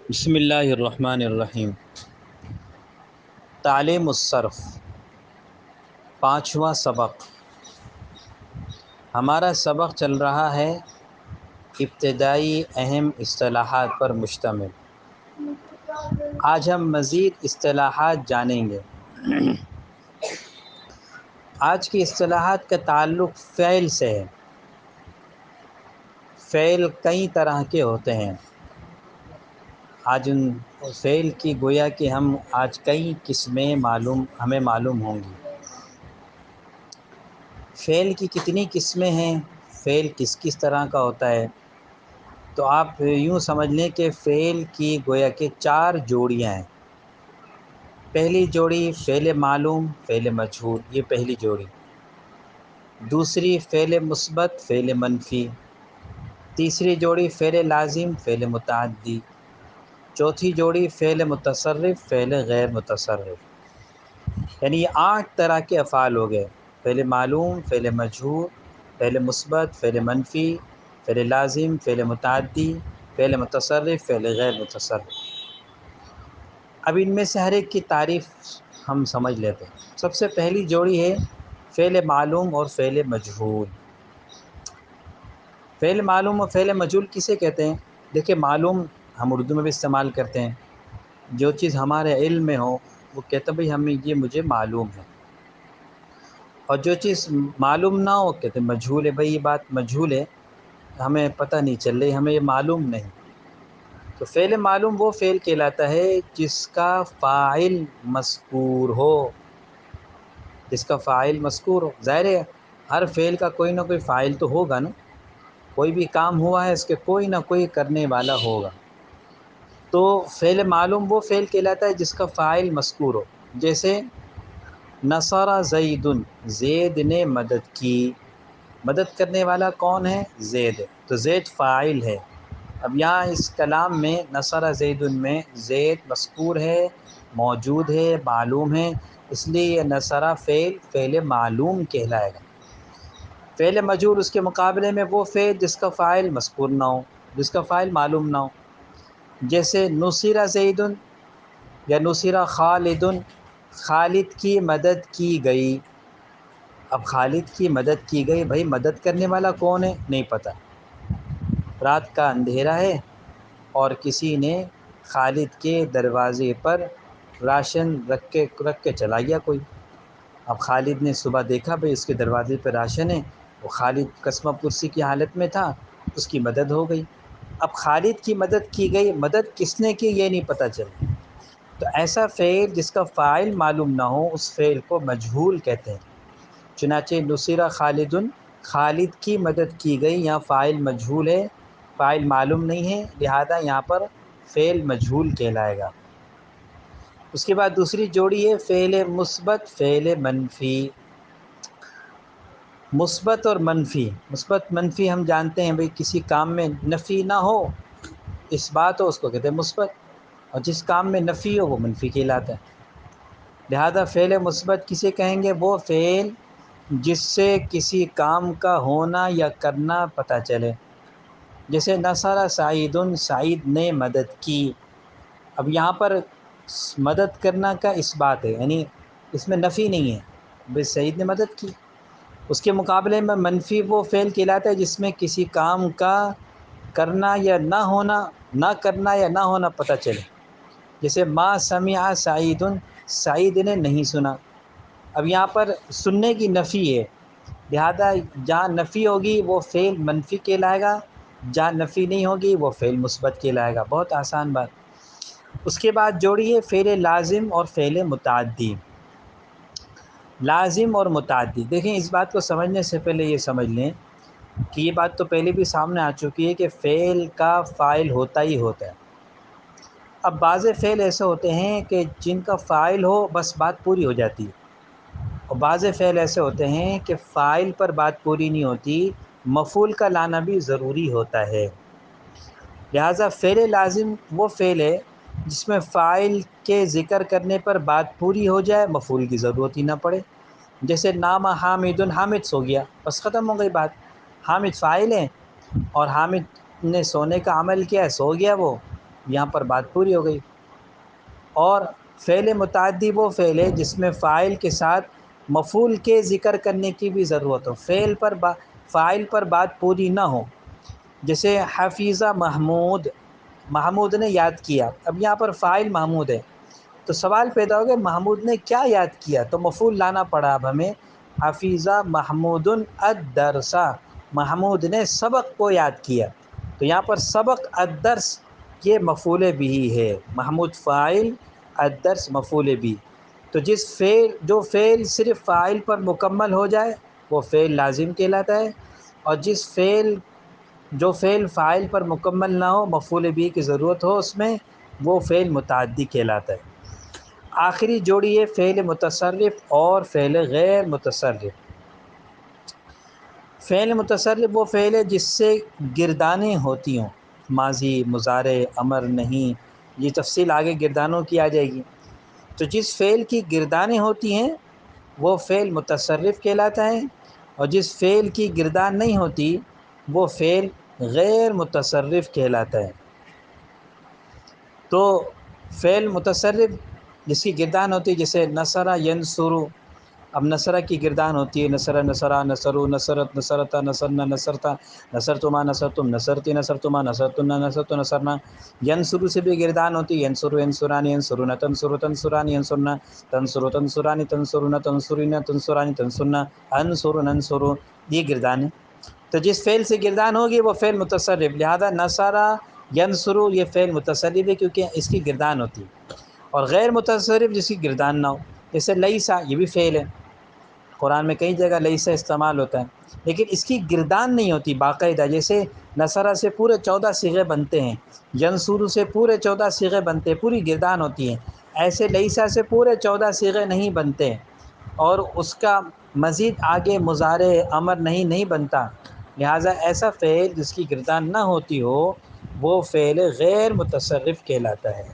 بسم اللہ الرحمن الرحیم۔ تعلیم الصرف، پانچواں سبق۔ ہمارا سبق چل رہا ہے ابتدائی اہم اصطلاحات پر مشتمل۔ آج ہم مزید اصطلاحات جانیں گے۔ آج کی اصطلاحات کا تعلق فعل سے ہے۔ فعل کئی طرح کے ہوتے ہیں۔ آج ان فعل کی گویا کہ ہم آج کئی قسمیں ہمیں معلوم ہوں گی۔ فعل کی کتنی قسمیں ہیں، فعل کس کس طرح کا ہوتا ہے، تو آپ یوں سمجھ لیں کہ فعل کی گویا کہ 4 جوڑیاں ہیں۔ پہلی جوڑی فعل معلوم، فعل مجہول، یہ پہلی جوڑی۔ دوسری فعل مثبت، فعل منفی۔ تیسری جوڑی فعل لازم، فعل متعدی۔ چوتھی جوڑی فعل متصرف، فعل غیر متصرف۔ یعنی یہ 8 طرح کے افعال ہو گئے: فعل معلوم، فعل مجہول، فعل مثبت، فعل منفی، فعل لازم، فعل متعدی، فعل متصرف، فعل غیر متصرف۔ اب ان میں سے ہر ایک کی تعریف ہم سمجھ لیتے ہیں۔ سب سے پہلی جوڑی ہے فعل معلوم اور فعل مجہول۔ فعل معلوم اور فعل مجہول کسے کہتے ہیں؟ دیکھیں، معلوم ہم اردو میں بھی استعمال کرتے ہیں۔ جو چیز ہمارے علم میں ہو وہ کہتے ہیں بھئی یہ مجھے معلوم ہے، اور جو چیز معلوم نہ ہو کہتے ہیں مجہول ہے، بھئی یہ بات مجہول ہے، ہمیں پتہ نہیں چل رہی، ہمیں یہ معلوم نہیں۔ تو فعل معلوم وہ فعل کہلاتا ہے جس کا فاعل مذکور ہو، جس کا فاعل مذکور ہو۔ ظاہر ہے ہر فعل کا کوئی نہ کوئی فاعل تو ہوگا نا، کوئی بھی کام ہوا ہے اس کے کوئی نہ کوئی کرنے والا ہوگا۔ تو فعل معلوم وہ فعل کہلاتا ہے جس کا فاعل مذکور ہو۔ جیسے نصر زید، زید نے مدد کی۔ مدد کرنے والا کون ہے؟ زید، تو زید فاعل ہے۔ اب یہاں اس کلام میں نصر زید میں زید مذکور ہے، موجود ہے، معلوم ہے، اس لیے یہ نصر فعل معلوم کہلائے گا۔ فعل مجہول اس کے مقابلے میں وہ فعل جس کا فاعل مذکور نہ ہو، جس کا فاعل معلوم نہ ہو۔ جیسے نصر زید یا نصر خالد، خالد کی مدد کی گئی۔ اب خالد کی مدد کی گئی، بھئی مدد کرنے والا کون ہے؟ نہیں پتہ۔ رات کا اندھیرا ہے اور کسی نے خالد کے دروازے پر راشن رکھ کے چلا گیا کوئی۔ اب خالد نے صبح دیکھا بھئی اس کے دروازے پہ راشن ہے، وہ خالد قسمہ پرسی کی حالت میں تھا، اس کی مدد ہو گئی۔ اب خالد کی مدد کی گئی، مدد کس نے کی یہ نہیں پتہ چلا۔ تو ایسا فعل جس کا فاعل معلوم نہ ہو اس فعل کو مجہول کہتے ہیں۔ چنانچہ نصر خالد، خالد کی مدد کی گئی، یہاں فاعل مجہول ہے، فاعل معلوم نہیں ہے، لہذا یہاں پر فعل مجہول کہلائے گا۔ اس کے بعد دوسری جوڑی ہے فعل مثبت، فعل منفی۔ مثبت اور منفی، مثبت منفی ہم جانتے ہیں بھئی کسی کام میں نفی نہ ہو، اس بات ہو، اس کو کہتے ہیں مثبت، اور جس کام میں نفی ہو وہ منفی کہلاتا ہے۔ لہذا فعل مثبت کسے کہیں گے؟ وہ فعل جس سے کسی کام کا ہونا یا کرنا پتہ چلے۔ جیسے نصر سعید، سعید نے مدد کی۔ اب یہاں پر مدد کرنا کا اس بات ہے، یعنی اس میں نفی نہیں ہے، بھئی سعید نے مدد کی۔ اس کے مقابلے میں منفی وہ فعل کہلاتا ہے جس میں کسی کام کا کرنا یا نہ ہونا، نہ کرنا یا نہ ہونا پتہ چلے۔ جیسے ما سمع سعید، سعید نے نہیں سنا۔ اب یہاں پر سننے کی نفی ہے، لہذا جہاں نفی ہوگی وہ فعل منفی کہلائے گا، جہاں نفی نہیں ہوگی وہ فعل مثبت کہلائے گا۔ بہت آسان بات۔ اس کے بعد جوڑی ہے فعل لازم اور فعل متعدی۔ لازم اور متعدی، دیکھیں اس بات کو سمجھنے سے پہلے یہ سمجھ لیں کہ یہ بات تو پہلے بھی سامنے آ چکی ہے کہ فعل کا فاعل ہوتا ہی ہوتا ہے۔ اب بعض فعل ایسے ہوتے ہیں کہ جن کا فاعل ہو بس بات پوری ہو جاتی ہے، اور بعض فعل ایسے ہوتے ہیں کہ فاعل پر بات پوری نہیں ہوتی، مفعول کا لانا بھی ضروری ہوتا ہے۔ لہٰذا فعل لازم وہ فعل ہے جس میں فاعل کے ذکر کرنے پر بات پوری ہو جائے، مفعول کی ضرورت ہی نہ پڑے۔ جیسے نام حامد، حامد سو گیا، بس ختم ہو گئی بات۔ حامد فاعل ہے اور حامد نے سونے کا عمل کیا ہے، سو گیا وہ، یہاں پر بات پوری ہو گئی۔ اور فعل متعدی وہ فعل ہے جس میں فاعل کے ساتھ مفعول کے ذکر کرنے کی بھی ضرورت ہو، فاعل پر بات پوری نہ ہو۔ جیسے حفیظہ محمود، محمود نے یاد کیا، اب یہاں پر فاعل محمود ہے تو سوال پیدا ہو گیا محمود نے کیا یاد کیا، تو مفعول لانا پڑا اب ہمیں، حفیظہ محمود الدرس، محمود نے سبق کو یاد کیا، تو یہاں پر سبق الدرس یہ مفعول بھی ہے، محمود فاعل الدرس مفعول بھی۔ تو جو فعل صرف فاعل پر مکمل ہو جائے وہ فعل لازم کہلاتا ہے، اور جو فعل فاعل پر مکمل نہ ہو، مفعول بھی کی ضرورت ہو اس میں، وہ فعل متعدی کہلاتا ہے۔ آخری جوڑی ہے فعل متصرف اور فعل غیر متصرف۔ فعل متصرف وہ فعل ہے جس سے گردانیں ہوتی ہوں، ماضی، مضارع، امر، نہیں، یہ تفصیل آگے گردانوں کی آ جائے گی۔ تو جس فعل کی گردانیں ہوتی ہیں وہ فعل متصرف کہلاتا ہے، اور جس فعل کی گردان نہیں ہوتی وہ فعل غیر متصرف کہلاتا ہے۔ تو فعل متصرف جس کی گردان ہوتی ہے، جیسے نصر ینصر، اب نصرہ کی گردان ہوتی ہے، نصرہ نصرہ، نصروا نصرت نصرتا، نصرنا نصرتا، نصرتما نصرتم نصرتی نصرتما، نصرتنا نصرت نصرنا۔ ینصرو سے بھی گردان ہوتی ہے، ینصرو ینصرانی، ینصرون تنصرو تنصرانی، ینصرنا تنصرو تنصرانی، تنصرون تنصرین تنصرانی، تنصرنا انصر ننصر، یہ گردان ہے۔ تو جس فعل سے گردان ہوگی وہ فعل متصرف، لہذا نصرہ ینصرو یہ فعل متصرف ہے کیونکہ اس کی گردان ہوتی ہے، اور غیر متصرف جس کی گردان نہ ہو، جیسے لیسا، یہ بھی فعل ہے، قرآن میں کئی جگہ لیسا استعمال ہوتا ہے لیکن اس کی گردان نہیں ہوتی باقاعدہ، جیسے نصرہ سے پورے 14 صیغے بنتے ہیں، ینصرو سے پورے 14 صیغے بنتے ہیں، پوری گردان ہوتی ہیں، ایسے لیسا سے پورے 14 صیغے نہیں بنتے ہیں، اور اس کا مزید آگے مضارع، امر نہیں بنتا، لہٰذا ایسا فعل جس کی گردان نہ ہوتی ہو وہ فعل غیر متصرف کہلاتا ہے۔